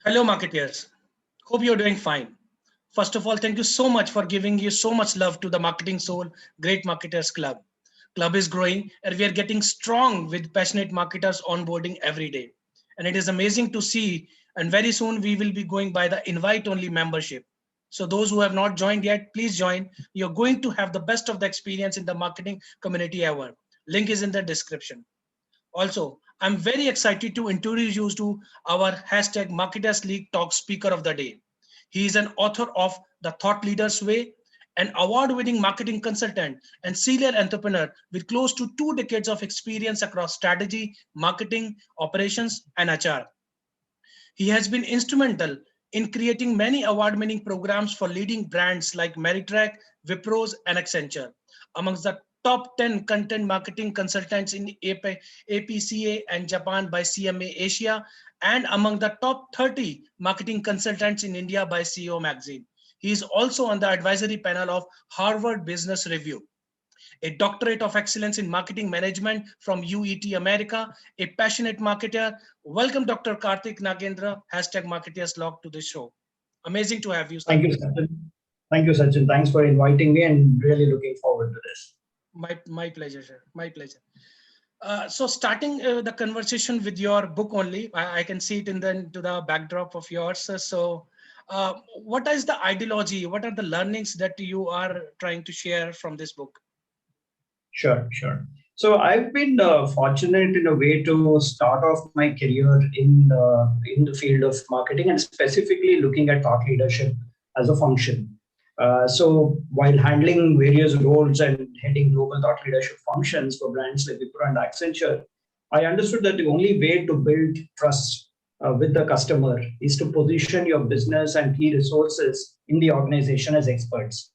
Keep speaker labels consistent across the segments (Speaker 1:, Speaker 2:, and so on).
Speaker 1: Hello, marketeers. Hope you're doing fine. First of all, thank you so much for giving you so much love to the Marketing Soul Great Marketers Club. Club is growing and we are getting strong with passionate marketers onboarding every day. And it is amazing to see. And very soon we will be going by the invite only membership. So those who have not joined yet, please join. You're going to have the best of the experience in the marketing community ever. Link is in the description. Also, I'm very excited to introduce you to our hashtag Marketers League Talk Speaker of the Day. He is an author of The Thought Leader's Way, an award-winning marketing consultant and serial entrepreneur with close to 2 decades of experience across strategy, marketing, operations, and HR. He has been instrumental in creating many award-winning programs for leading brands like Meritrack, Wipros, and Accenture. Amongst the top 10 content marketing consultants in APCA and Japan by CMA Asia, and among the top 30 marketing consultants in India by CEO Magazine. He is also on the advisory panel of Harvard Business Review, a doctorate of excellence in marketing management from UET America, a passionate marketer. Welcome, Dr. Karthik Nagendra, hashtag Marketers Log to the show. Amazing to have you, sir.
Speaker 2: Thank you, Sachin. Thank you, Sachin. Thanks for inviting me and really looking forward to this.
Speaker 1: My pleasure, sir. My pleasure. So starting the conversation with your book only, I can see it into the backdrop of yours. What is the ideology? What are the learnings that you are trying to share from this book?
Speaker 2: Sure. So I've been fortunate in a way to start off my career in the field of marketing and specifically looking at thought leadership as a function. So while handling various roles and heading global thought leadership functions for brands like Wipro and Accenture, I understood that the only way to build trust with the customer is to position your business and key resources in the organization as experts.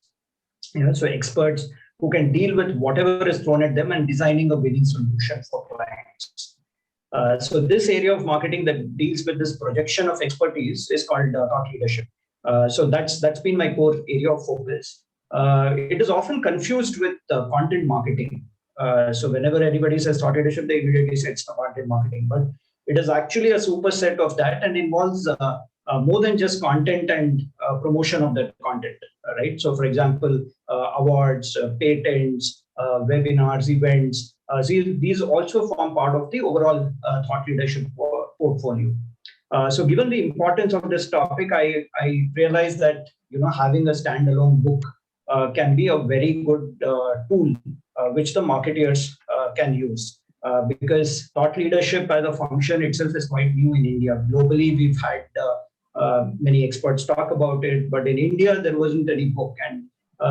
Speaker 2: So experts who can deal with whatever is thrown at them and designing a winning solution for clients. So this area of marketing that deals with this projection of expertise is called thought leadership. So that's been my core area of focus. It is often confused with content marketing. So whenever anybody says thought leadership, they immediately say it's content marketing, but it is actually a superset of that and involves more than just content and promotion of that content, right? So for example, awards, patents, webinars, events, these also form part of the overall thought leadership portfolio. So given the importance of this topic, I realized that having a standalone book can be a very good tool which the marketeers can use. Because thought leadership as a function itself is quite new in India. Globally, we've had many experts talk about it, but in India, there wasn't any book. And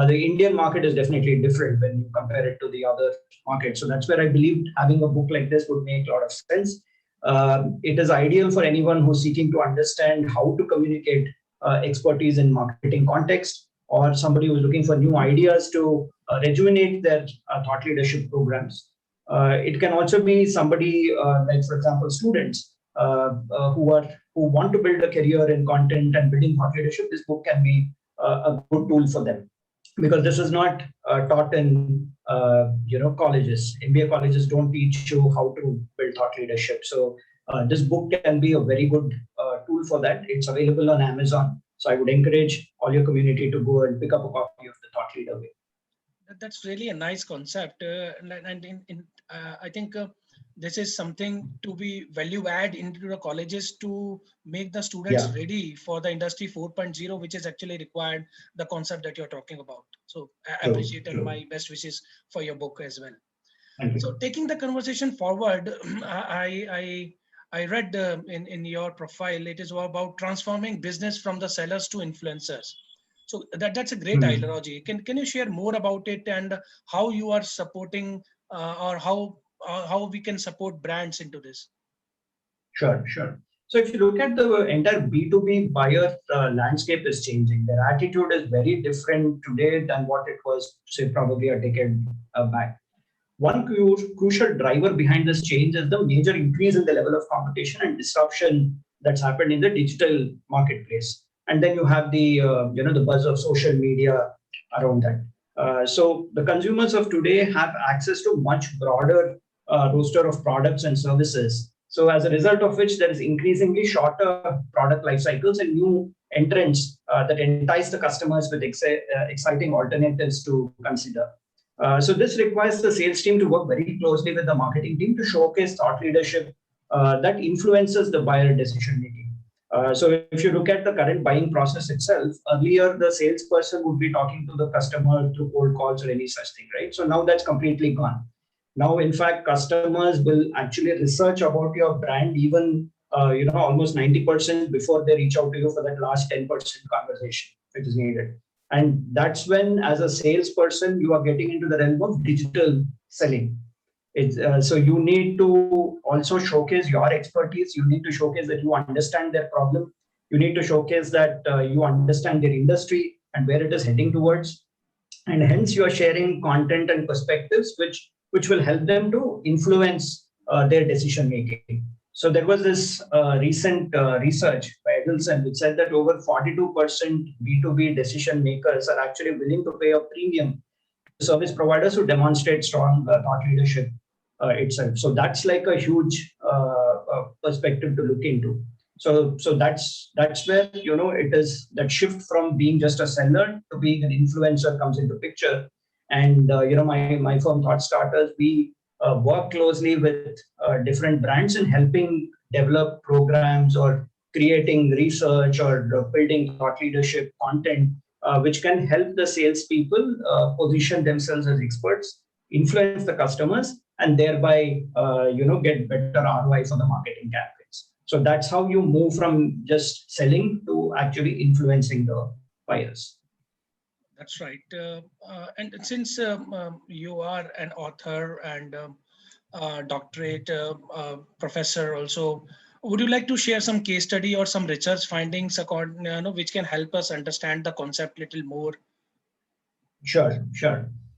Speaker 2: the Indian market is definitely different when you compare it to the other markets. So that's where I believed having a book like this would make a lot of sense. It is ideal for anyone who's seeking to understand how to communicate expertise in marketing context, or somebody who's looking for new ideas to rejuvenate their thought leadership programs. It can also be somebody like, for example, students who want to build a career in content and building thought leadership. This book can be a good tool for them, because this is not taught in colleges. MBA colleges don't teach you how to build thought leadership. So this book can be a very good tool for that. It's available on Amazon. So I would encourage all your community to go and pick up a copy of The Thought Leader Way.
Speaker 1: That's really a nice concept, and I think this is something to be value add into the colleges to make the students ready for the industry 4.0, which is actually required, the concept that you're talking about. So I appreciate and my best wishes for your book as well. So taking the conversation forward, I read in your profile, it is about transforming business from the sellers to influencers. So that's a great ideology. Can you share more about it and how you are supporting or how we can support brands into this?
Speaker 2: Sure. So if you look at the entire B2B buyer landscape is changing. Their attitude is very different today than what it was, say, probably a decade back. One crucial driver behind this change is the major increase in the level of competition and disruption that's happened in the digital marketplace. And then you have the the buzz of social media around that. So the consumers of today have access to much broader roster of products and services So as a result of which, there is increasingly shorter product life cycles and new entrants that entice the customers with exciting alternatives to consider. So this requires the sales team to work very closely with the marketing team to showcase thought leadership that influences the buyer decision making. So if you look at the current buying process itself, earlier the salesperson would be talking to the customer through cold calls or any such thing, right? So now that's completely gone. Now, in fact, customers will actually research about your brand even almost 90% before they reach out to you for that last 10% conversation which is needed. And that's when, as a salesperson, you are getting into the realm of digital selling. So you need to also showcase your expertise. You need to showcase that you understand their problem. You need to showcase that you understand their industry and where it is heading towards, and hence you are sharing content and perspectives which will help them to influence their decision making. So there was this recent research by Edelson which said that over 42% B2B decision makers are actually willing to pay a premium to service providers who demonstrate strong thought leadership itself. So that's like a huge perspective to look into. So that's where it is that shift from being just a seller to being an influencer comes into picture. And my firm Thought Starters, we work closely with different brands in helping develop programs or creating research or building thought leadership content which can help the salespeople position themselves as experts, influence the customers, and thereby get better ROI for the marketing campaigns. So that's how you move from just selling to actually influencing the buyers.
Speaker 1: That's right. And since you are an author and doctorate professor also, would you like to share some case study or some research findings which can help us understand the concept little more?
Speaker 2: Sure.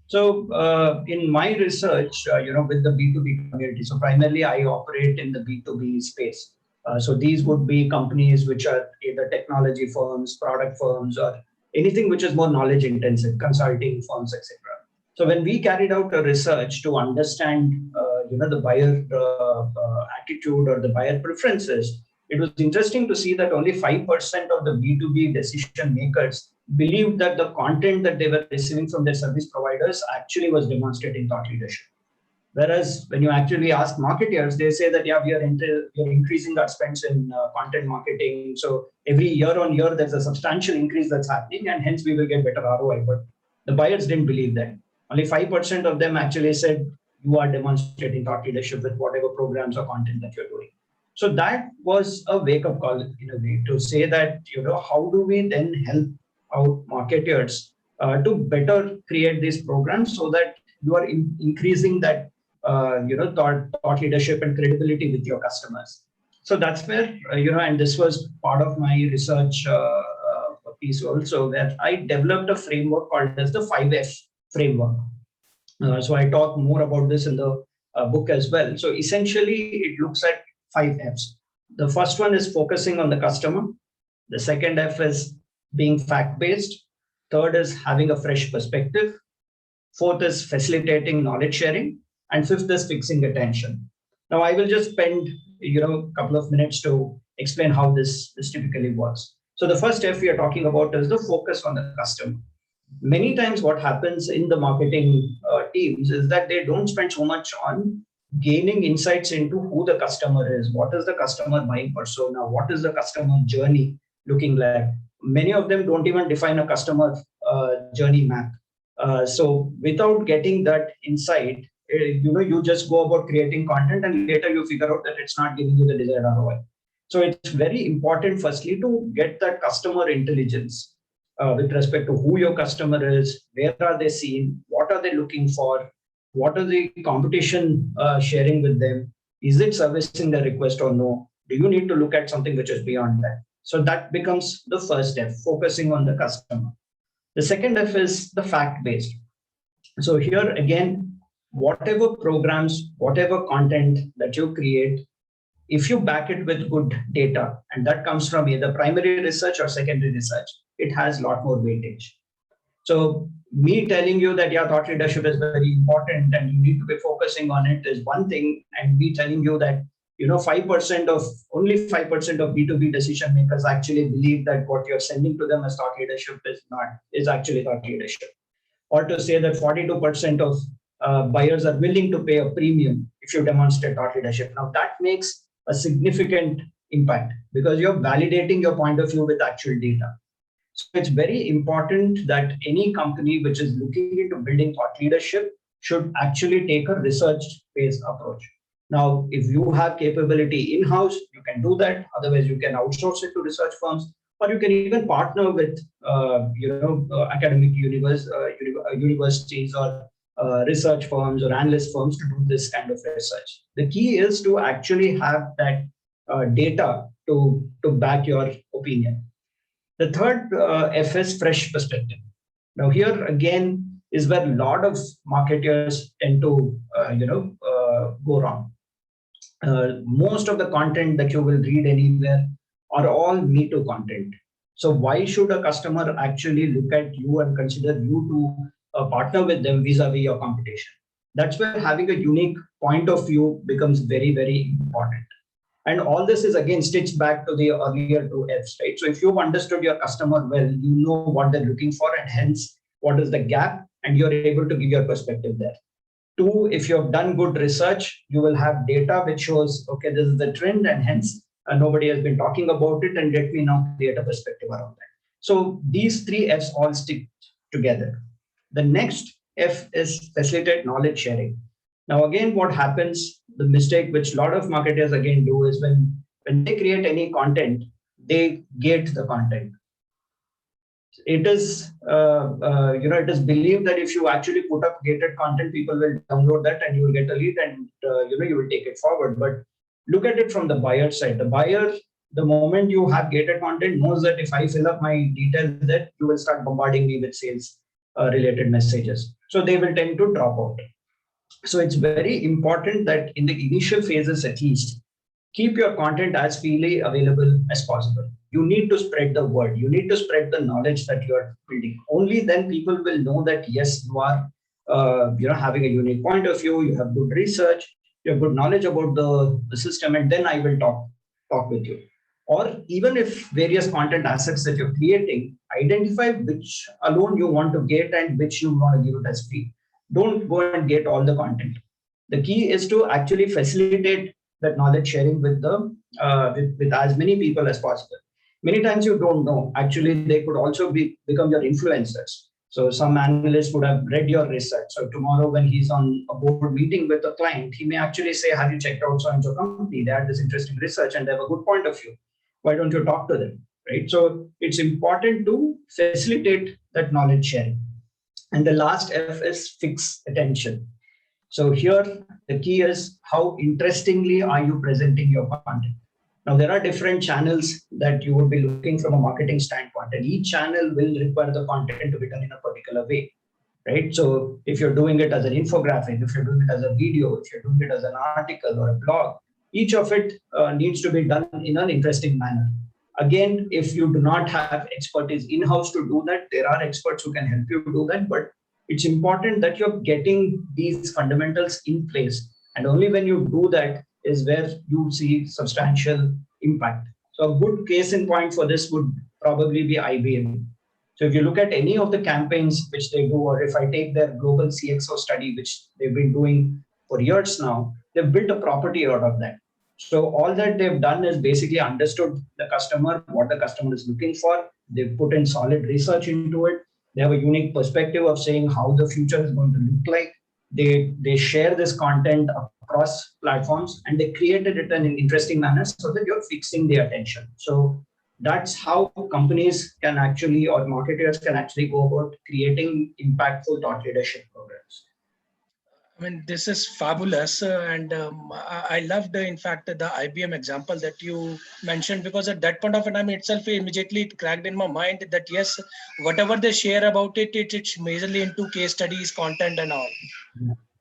Speaker 2: So in my research, with the B2B community, so primarily I operate in the B2B space. So these would be companies which are either technology firms, product firms, or anything which is more knowledge intensive, consulting firms, etc. So when we carried out a research to understand, the buyer attitude or the buyer preferences, it was interesting to see that only 5% of the B2B decision makers believed that the content that they were receiving from their service providers actually was demonstrating thought leadership. Whereas when you actually ask marketers, they say that, yeah, we are increasing our spends in content marketing. So every year on year, there's a substantial increase that's happening, and hence we will get better ROI. But the buyers didn't believe that. Only 5% of them actually said, you are demonstrating thought leadership with whatever programs or content that you're doing. So that was a wake-up call in a way to say that, how do we then help out marketers to better create these programs so that you are increasing that thought leadership and credibility with your customers. So that's where and this was part of my research piece also, where I developed a framework called as the 5F framework. So I talk more about this in the book as well. So essentially it looks at 5Fs. The first one is focusing on the customer. The second F is being fact-based. Third is having a fresh perspective. Fourth is facilitating knowledge sharing. And fifth is fixing attention. Now, I will just spend a couple of minutes to explain how this typically works. So the first F we are talking about is the focus on the customer. Many times what happens in the marketing teams is that they don't spend so much on gaining insights into who the customer is, what is the customer buying persona, what is the customer journey looking like. Many of them don't even define a customer journey map. So without getting that insight, you just go about creating content and later you figure out that it's not giving you the desired ROI. So it's very important, firstly, to get that customer intelligence with respect to who your customer is, where are they seen, what are they looking for, what are the competition sharing with them, is it servicing the request or no, do you need to look at something which is beyond that. So that becomes the first step, focusing on the customer. The second F is the fact-based. So here again, whatever programs, whatever content that you create, if you back it with good data, and that comes from either primary research or secondary research, it has a lot more weightage. So me telling you that thought leadership is very important and you need to be focusing on it is one thing, and me telling you that 5% of only 5% of B2B decision makers actually believe that what you're sending to them as thought leadership is actually thought leadership. Or to say that 42% of buyers are willing to pay a premium if you demonstrate thought leadership. Now that makes a significant impact because you're validating your point of view with actual data. So it's very important that any company which is looking into building thought leadership should actually take a research-based approach. Now, if you have capability in-house, you can do that. Otherwise, you can outsource it to research firms, or you can even partner with academic universities or research firms or analyst firms to do this kind of research. The key is to actually have that data to back your opinion. The third F is fresh perspective. Now here again is where a lot of marketers tend to go wrong. Most of the content that you will read anywhere are all Me Too content. So why should a customer actually look at you and consider you to partner with them vis-a-vis your competition? That's where having a unique point of view becomes very, very important. And all this is again stitched back to the earlier two Fs, right? So if you've understood your customer well, you know what they're looking for and hence what is the gap, and you're able to give your perspective there. Two, if you have done good research, you will have data which shows, okay, this is the trend and hence nobody has been talking about it and let me now create a perspective around that. So these three Fs all stick together. The next F is facilitate knowledge sharing. Now, again, what happens, the mistake which a lot of marketers again do is when they create any content, they gate the content. It is, it is believed that if you actually put up gated content, people will download that and you will get a lead and, you will take it forward. But look at it from the buyer side. The buyer, the moment you have gated content, knows that if I fill up my details, that you will start bombarding me with sales related messages. So they will tend to drop out. So it's very important that in the initial phases, at least, keep your content as freely available as possible. You need to spread the word. You need to spread the knowledge that you are building. Only then people will know that yes, you are, having a unique point of view. You have good research. You have good knowledge about the system, and then I will talk with you. Or even if various content assets that you're creating, identify which alone you want to get and which you want to give it as free. Don't go and get all the content. The key is to actually facilitate that knowledge sharing with the with as many people as possible. Many times you don't know. Actually, they could also become your influencers. So some analyst would have read your research. So tomorrow, when he's on a board meeting with a client, he may actually say, "Have you checked out so-and-so company? They had this interesting research and they have a good point of view. Why don't you talk to them?" Right. So it's important to facilitate that knowledge sharing. And the last F is fix attention. So here the key is how interestingly are you presenting your content. Now there are different channels that you would be looking from a marketing standpoint, and each channel will require the content to be done in a particular way, right? So if you're doing it as an infographic, if you're doing it as a video, if you're doing it as an article or a blog, each of it needs to be done in an interesting manner. Again, if you do not have expertise in-house to do that, there are experts who can help you do that, but it's important that you're getting these fundamentals in place. And only when you do that is where you see substantial impact. So a good case in point for this would probably be IBM. So if you look at any of the campaigns which they do, or if I take their global CXO study, which they've been doing for years now, they've built a property out of that. So all that they've done is basically understood the customer, what the customer is looking for. They've put in solid research into it. They have a unique perspective of saying how the future is going to look like. They share this content across platforms and they created it in an interesting manner so that you're fixing the attention. So that's how companies can actually, or marketers can actually go about creating impactful thought leadership programs.
Speaker 1: I mean, this is fabulous, and I loved, in fact, the IBM example that you mentioned, because at that point of time itself, immediately it cracked in my mind that yes, whatever they share about it, it's majorly into case studies, content, and all.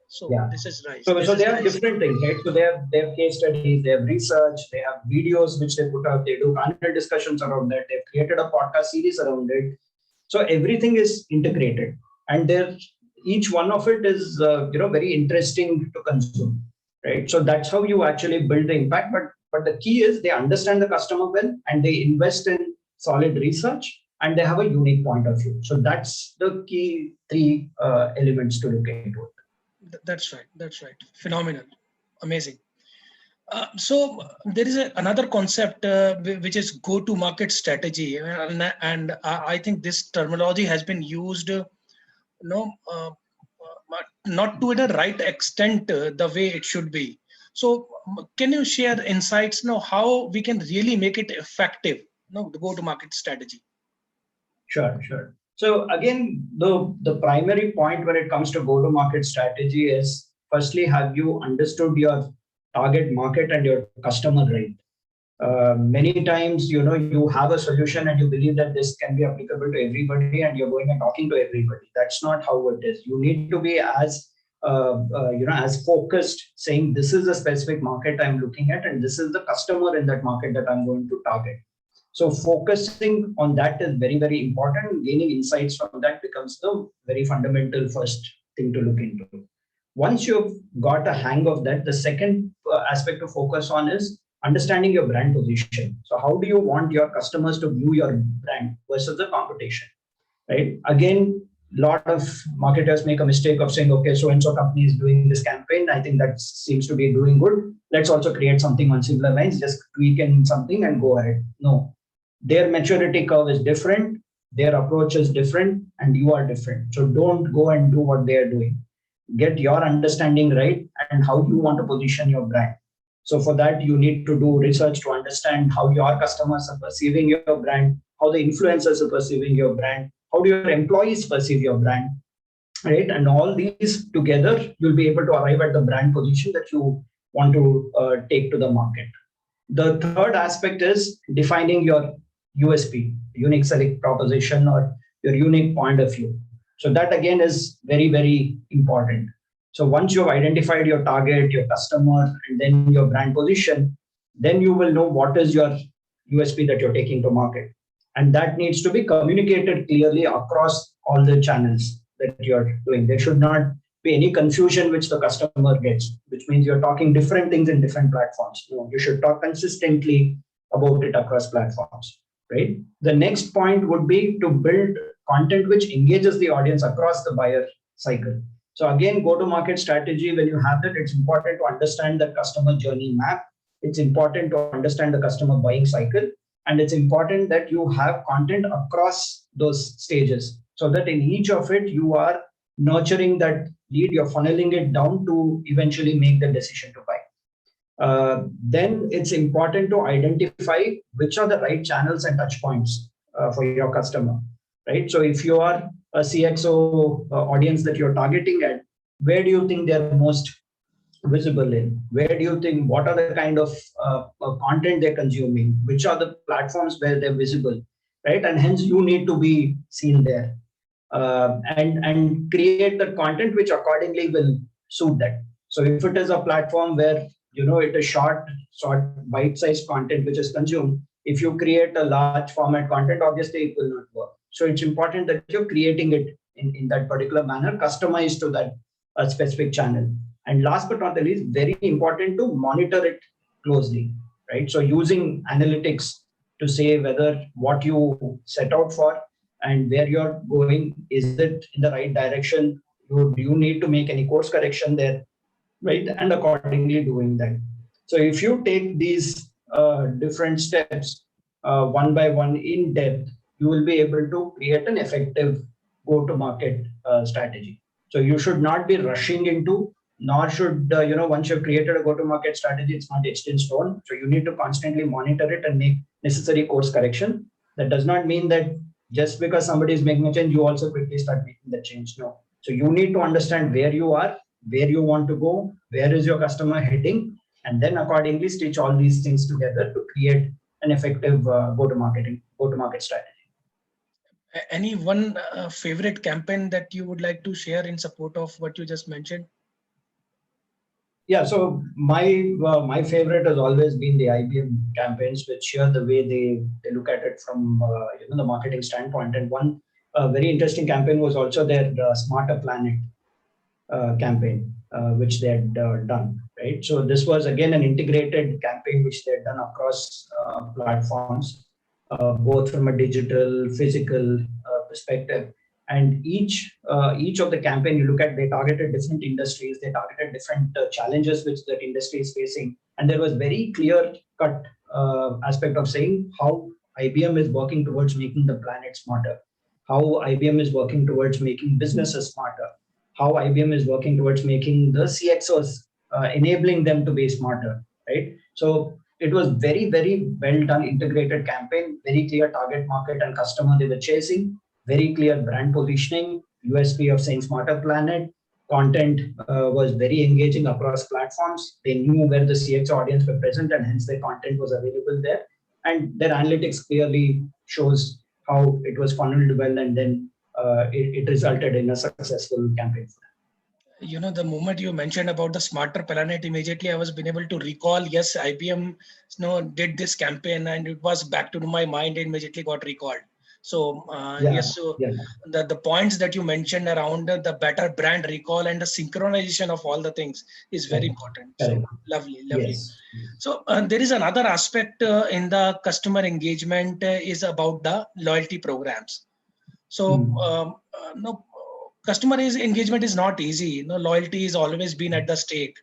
Speaker 1: So
Speaker 2: Yeah.
Speaker 1: this is right.
Speaker 2: So they have different things, right? So they have case studies, they have research, they have videos which they put out, they do panel discussions around that, they've created a podcast series around it. So everything is integrated, and each one of it is very interesting to consume. right? So that's how you actually build the impact. But the key is they understand the customer well and they invest in solid research and they have a unique point of view. So that's the key three elements to look into it.
Speaker 1: That's right. That's right. Phenomenal. Amazing. So there is another concept which is go-to-market strategy, and I think this terminology has been used, not to the right extent the way it should be. So can you share insights, how we can really make it effective, the go-to-market strategy?
Speaker 2: Sure. So again, the primary point when it comes to go-to-market strategy is firstly, have you understood your target market and your customer right? Many times, you have a solution and you believe that this can be applicable to everybody, and you're going and talking to everybody. That's not how it is. You need to be as focused, saying this is a specific market I'm looking at, and this is the customer in that market that I'm going to target. So focusing on that is very, very important. Gaining insights from that becomes the very fundamental first thing to look into. Once you've got a hang of that, the second aspect to focus on is understanding your brand position. So how do you want your customers to view your brand versus the competition, right? Again, a lot of marketers make a mistake of saying, okay, so and so company is doing this campaign. I think that seems to be doing good. Let's also create something on similar lines, just tweak in something and go ahead. No, their maturity curve is different, their approach is different, and you are different. So don't go and do what they are doing. Get your understanding right and how you want to position your brand. So for that, you need to do research to understand how your customers are perceiving your brand, how the influencers are perceiving your brand, how do your employees perceive your brand, right? And all these together, you'll be able to arrive at the brand position that you want to take to the market. The third aspect is defining your USP, unique selling proposition, or your unique point of view. So that again is very, very important. So once you've identified your target, your customer, and then your brand position, then you will know what is your USP that you're taking to market. And that needs to be communicated clearly across all the channels that you're doing. There should not be any confusion which the customer gets, which means you're talking different things in different platforms. No, you should talk consistently about it across platforms, right? The next point would be to build content which engages the audience across the buyer cycle. So again, go-to-market strategy, when you have that, it's important to understand the customer journey map. It's important to understand the customer buying cycle. And it's important that you have content across those stages so that in each of it, you are nurturing that lead, you're funneling it down to eventually make the decision to buy. Then it's important to identify which are the right channels and touch points for your customer, right? So if you are a CXO audience that you're targeting at, where do you think they're most visible in? Where do you think, what are the kind of content they're consuming? Which are the platforms where they're visible, right? And hence you need to be seen there. And create the content which accordingly will suit that. So if it is a platform where it is short bite-sized content which is consumed, if you create a large format content, obviously it will not work. So it's important that you're creating it in that particular manner, customized to that specific channel. And last but not the least, very important to monitor it closely, right? So using analytics to say whether what you set out for and where you're going, is it in the right direction? Do you need to make any course correction there, right? And accordingly doing that. So if you take these different steps one by one in depth, you will be able to create an effective go-to-market strategy. So you should not be rushing into, nor should, once you've created a go-to-market strategy, it's not etched in stone. So you need to constantly monitor it and make necessary course correction. That does not mean that just because somebody is making a change, you also quickly start making the change. No. So you need to understand where you are, where you want to go, where is your customer heading, and then accordingly stitch all these things together to create an effective go-to-market strategy.
Speaker 1: Any one favorite campaign that you would like to share in support of what you just mentioned?
Speaker 2: Yeah, so my favorite has always been the IBM campaigns, which here the way they look at it from the marketing standpoint. And one very interesting campaign was also their Smarter Planet campaign. which they had done, right? So this was again an integrated campaign which they had done across platforms, both from a digital, physical perspective. And each of the campaign you look at, they targeted different industries, they targeted different challenges which that industry is facing, and there was very clear cut aspect of saying how IBM is working towards making the planet smarter, how IBM is working towards making businesses smarter, how IBM is working towards making the CXOs, enabling them to be smarter, right? So it was very, very well done integrated campaign, very clear target market and customer they were chasing, very clear brand positioning, USP of saying smarter planet. Content was very engaging across platforms. They knew where the CXO audience were present and hence their content was available there. And their analytics clearly shows how it was funneled well, and then it resulted in a successful campaign for
Speaker 1: The moment you mentioned about the smarter planet, immediately I was been able to recall, yes, IBM did this campaign, and it was back to my mind and immediately got recalled. So
Speaker 2: yeah,
Speaker 1: yes, so
Speaker 2: yeah,
Speaker 1: the points that you mentioned around the better brand recall and the synchronization of all the things is very
Speaker 2: correct,
Speaker 1: important. So
Speaker 2: correct.
Speaker 1: lovely.
Speaker 2: Yes.
Speaker 1: So there is another aspect in the customer engagement is about the loyalty programs. So no, customer engagement is not easy. Loyalty has always been at the stake.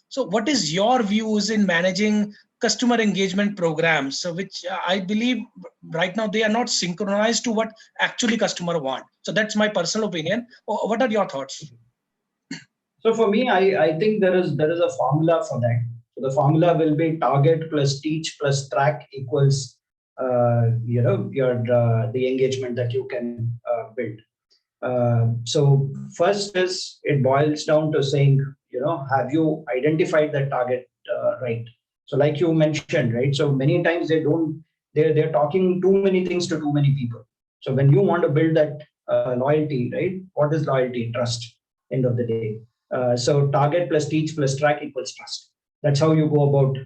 Speaker 1: So what is your views in managing customer engagement programs, so which I believe right now they are not synchronized to what actually customer want? So that's my personal opinion. What are your thoughts?
Speaker 2: So for me, I think there is a formula for that. So the formula will be target plus teach plus track equals your the engagement that you can build. So first is it boils down to saying, have you identified that target right? So like you mentioned, right? So many times they're talking too many things to too many people. So when you want to build that loyalty, right? What is loyalty? Trust. End of the day. So target plus teach plus track equals trust. That's how you go about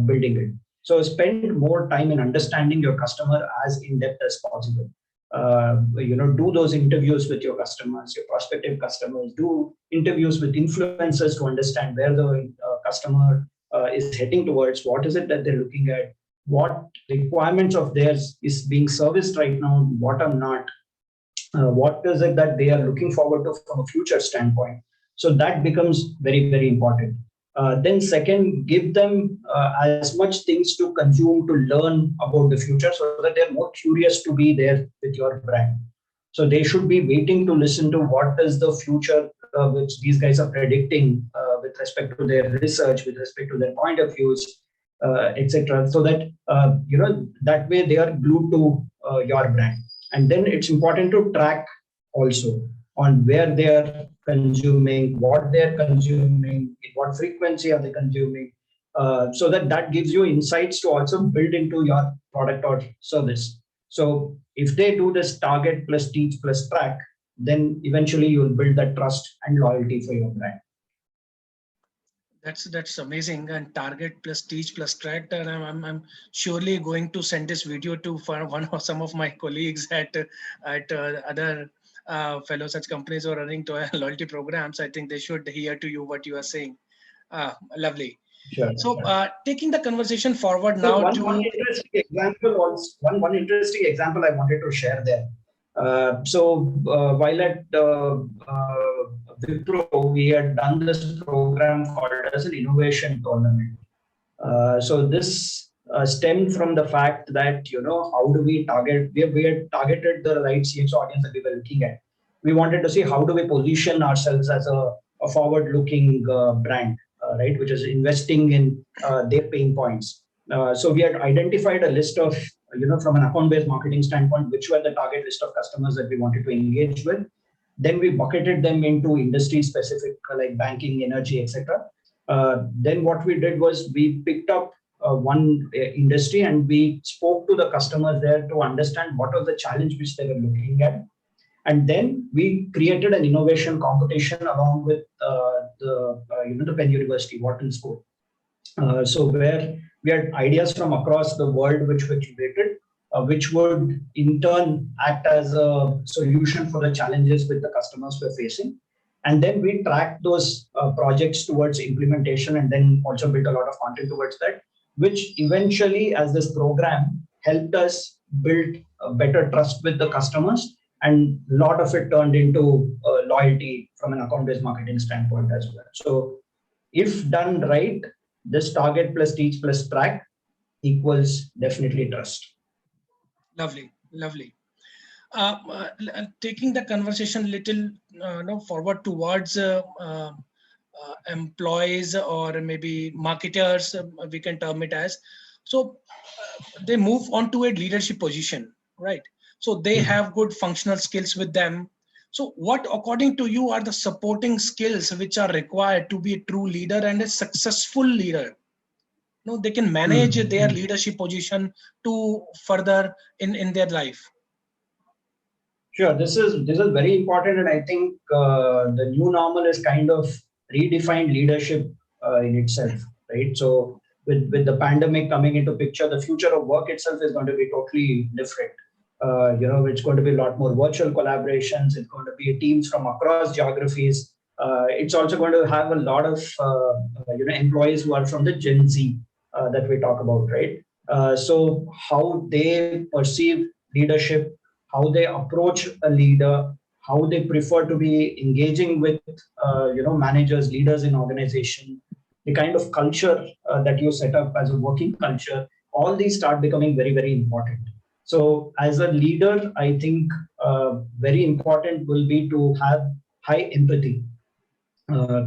Speaker 2: building it. So spend more time in understanding your customer as in depth as possible. Do those interviews with your customers, your prospective customers, do interviews with influencers to understand where the customer is heading towards, what is it that they're looking at, what requirements of theirs is being serviced right now, what are not, what is it that they are looking forward to from a future standpoint. So that becomes very, very important. Then second, give them as much things to consume, to learn about the future, so that they're more curious to be there with your brand. So they should be waiting to listen to what is the future which these guys are predicting with respect to their research, with respect to their point of views, etc. So that that way they are glued to your brand. And then it's important to track also on where they are consuming, what they're consuming, what frequency are they consuming, so that gives you insights to also build into your product or service. So if they do this target plus teach plus track, then eventually you'll build that trust and loyalty for your brand.
Speaker 1: That's amazing. And target plus teach plus track. And I'm surely going to send this video to for one or some of my colleagues at other fellow such companies who are running to loyalty programs. I think they should hear to you what you are saying. Lovely.
Speaker 2: Sure.
Speaker 1: So
Speaker 2: Sure.
Speaker 1: taking the conversation forward
Speaker 2: So
Speaker 1: now
Speaker 2: one
Speaker 1: to
Speaker 2: interesting example was one interesting example I wanted to share there. While at Wipro, we had done this program called as an innovation tournament. So this stemmed from the fact that how do we target? We had targeted the right CX audience that we were looking at. We wanted to see how do we position ourselves as a forward-looking brand, right, which is investing in their pain points. So we had identified a list of, from an account-based marketing standpoint, which were the target list of customers that we wanted to engage with. Then we bucketed them into industry-specific, like banking, energy, etc. Then what we did was we picked up one industry and we spoke to the customers there to understand what was the challenge which they were looking at. And then we created an innovation competition along with the Penn University Wharton School. So where we had ideas from across the world which were curated, which would in turn act as a solution for the challenges which the customers were facing. And then we track those projects towards implementation, and then also built a lot of content towards that, which eventually, as this program, helped us build a better trust with the customers, and a lot of it turned into loyalty from an account-based marketing standpoint as well. So if done right, this target plus teach plus track equals definitely trust.
Speaker 1: Lovely, lovely. Taking the conversation little forward towards employees or maybe marketers, we can term it as. So they move on to a leadership position, right? So they have good functional skills with them. So what, according to you, are the supporting skills which are required to be a true leader and a successful leader? No, they can manage their leadership position to further in their life.
Speaker 2: Sure, this is very important, and I think the new normal is kind of redefined leadership in itself, right? So with the pandemic coming into picture, the future of work itself is going to be totally different. It's going to be a lot more virtual collaborations. It's going to be teams from across geographies. It's also going to have a lot of employees who are from the Gen Z that we talk about, right? So how they perceive leadership, how they approach a leader, how they prefer to be engaging with managers, leaders in organization, the kind of culture that you set up as a working culture, all these start becoming very, very important. So as a leader, I think very important will be to have high empathy.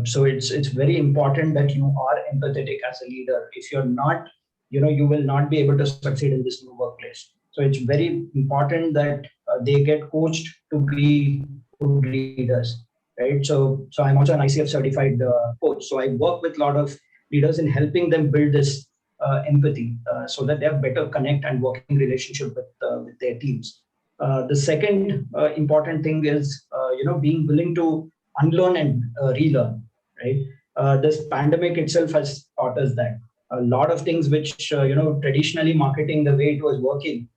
Speaker 2: So it's very important that you are empathetic as a leader. If you're not, you will not be able to succeed in this new workplace. So it's very important that they get coached to be good leaders, right? So I'm also an ICF certified coach. So I work with a lot of leaders in helping them build this empathy so that they have better connect and working relationship with their teams. The second important thing is being willing to unlearn and relearn, right? This pandemic itself has taught us that a lot of things which traditionally marketing the way it was working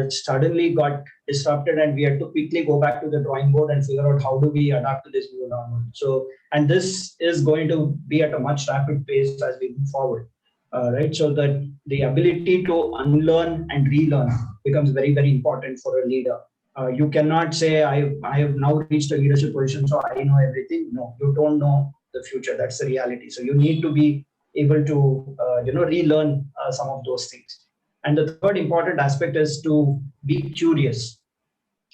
Speaker 2: suddenly got disrupted, and we had to quickly go back to the drawing board and figure out how do we adapt to this new normal. So, and this is going to be at a much rapid pace as we move forward, right? So that the ability to unlearn and relearn becomes very, very important for a leader. You cannot say I have now reached a leadership position, so I know everything. No, you don't know the future. That's the reality. So you need to be able to relearn some of those things. And the third important aspect is to be curious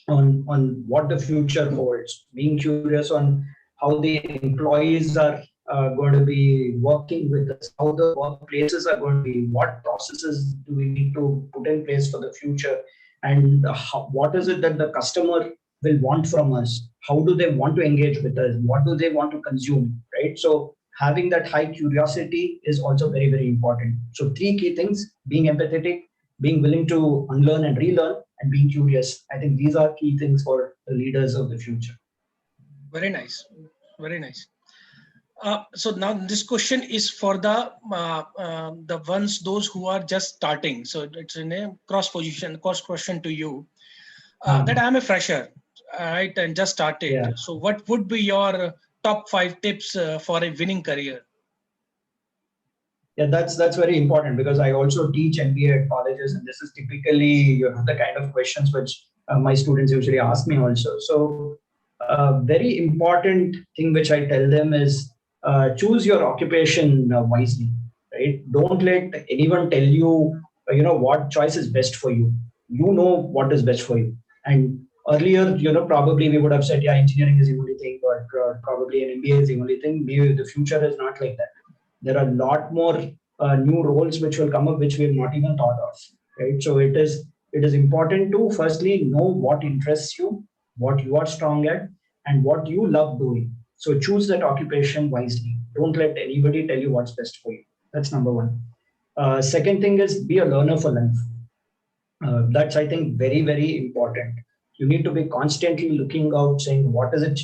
Speaker 2: on what the future holds, being curious on how the employees are going to be working with us, how the workplaces are going to be, what processes do we need to put in place for the future, and what is it that the customer will want from us, how do they want to engage with us, what do they want to consume, right? So having that high curiosity is also very, very important. So three key things: being empathetic, being willing to unlearn and relearn, and being curious. I think these are key things for the leaders of the future.
Speaker 1: Very nice. Very nice. So now this question is for the ones, those who are just starting. So it's in a cross question to you. That I'm a fresher, right, and just started.
Speaker 2: Yeah.
Speaker 1: So what would be your top 5 tips for a winning career?
Speaker 2: Yeah, that's very important because I also teach MBA at colleges, and this is typically the kind of questions which my students usually ask me also. So, very important thing which I tell them is choose your occupation wisely, right? Don't let anyone tell you, what choice is best for you. You know what is best for you. And earlier, probably we would have said, yeah, engineering is the only thing, or probably an MBA is the only thing. Maybe the future is not like that. There are a lot more new roles which will come up which we have not even thought of, right? So it is important to firstly know what interests you, what you are strong at, and what you love doing. So choose that occupation wisely. Don't let anybody tell you what's best for you. That's number one. Second thing is be a learner for life. That's, I think, very, very important. You need to be constantly looking out, saying what is it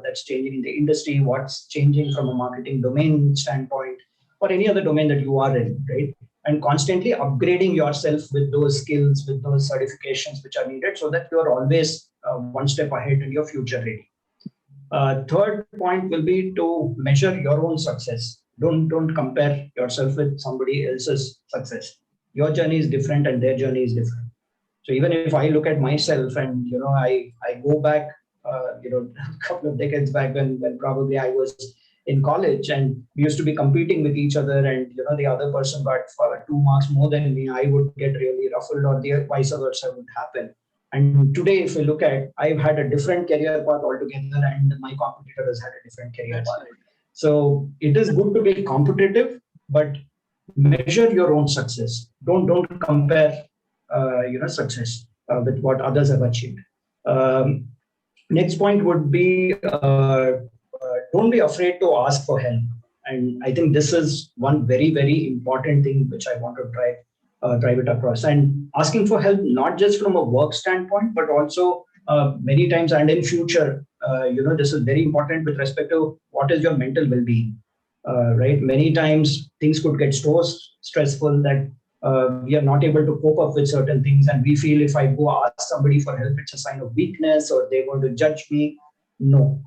Speaker 2: that's changing in the industry, what's changing from a marketing domain standpoint, or any other domain that you are in, right? And constantly upgrading yourself with those skills, with those certifications which are needed, so that you are always one step ahead and you're future ready. Third point will be to measure your own success. Don't compare yourself with somebody else's success. Your journey is different and their journey is different. So even if I look at myself and I go back a couple of decades back when probably I was in college and we used to be competing with each other, and the other person got 2 marks more than me, I would get really ruffled, or the vice versa would happen. And today, if we look at, I've had a different career path altogether, and my competitor has had a different career
Speaker 1: That's
Speaker 2: path.
Speaker 1: right.
Speaker 2: So it is good to be competitive, but measure your own success. Don't compare success with what others have achieved. Um, Next point would be don't be afraid to ask for help. And I think this is one very important thing which I want to drive it across. And asking for help not just from a work standpoint, but also many times and in future, this is very important with respect to what is your mental well-being. Right? Many times things could get so stressful that we are not able to cope up with certain things, and we feel if I go ask somebody for help, it's a sign of weakness or they're going to judge me. No,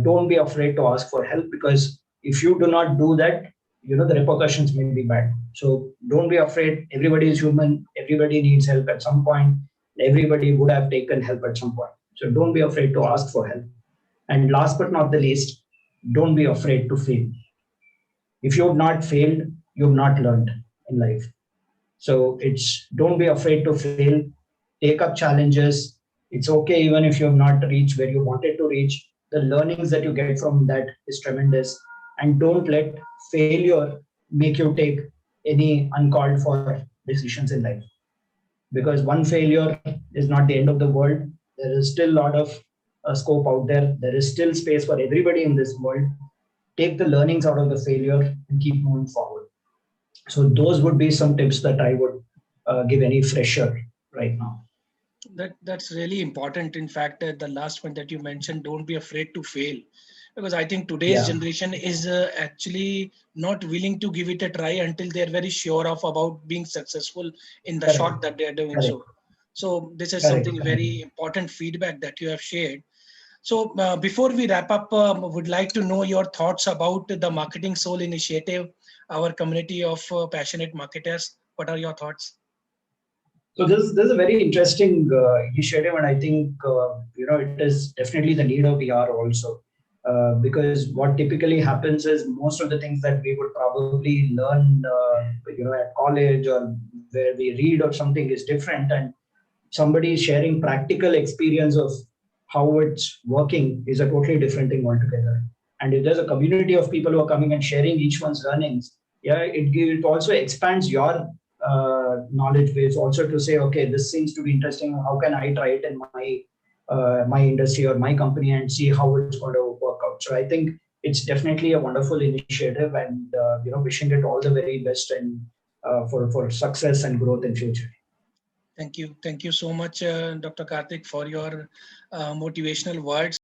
Speaker 2: don't be afraid to ask for help, because if you do not do that, the repercussions may be bad. So don't be afraid. Everybody is human. Everybody needs help at some point. Everybody would have taken help at some point. So don't be afraid to ask for help. And last but not the least, don't be afraid to fail. If you've not failed, you've not learned in life. So it's don't be afraid to fail, take up challenges. It's okay even if you have not reached where you wanted to reach. The learnings that you get from that is tremendous. And don't let failure make you take any uncalled for decisions in life. Because one failure is not the end of the world. There is still a lot of scope out there. There is still space for everybody in this world. Take the learnings out of the failure and keep moving forward. So those would be some tips that I would give any fresher right now.
Speaker 1: That's really important. In fact, the last one that you mentioned, don't be afraid to fail, because I think today's
Speaker 2: Yeah,
Speaker 1: generation is actually not willing to give it a try until they're very sure of about being successful in the
Speaker 2: correct,
Speaker 1: shot that they're doing
Speaker 2: correct,
Speaker 1: so. So this is
Speaker 2: correct,
Speaker 1: something
Speaker 2: correct.
Speaker 1: very important feedback that you have shared. So before we wrap up, would like to know your thoughts about the Marketing Soul initiative, our community of passionate marketers. What are your thoughts?
Speaker 2: So this is a very interesting initiative, and I think it is definitely the need of the hour also. Because what typically happens is most of the things that we would probably learn, at college or where we read or something is different, and somebody is sharing practical experience of how it's working is a totally different thing altogether. And if there's a community of people who are coming and sharing each one's learnings, yeah, it also expands your knowledge base also to say, okay, this seems to be interesting. How can I try it in my industry or my company and see how it's going to work out? So I think it's definitely a wonderful initiative, and wishing it all the very best and for success and growth in future.
Speaker 1: Thank you. Thank you so much, Dr. Karthik, for your motivational words.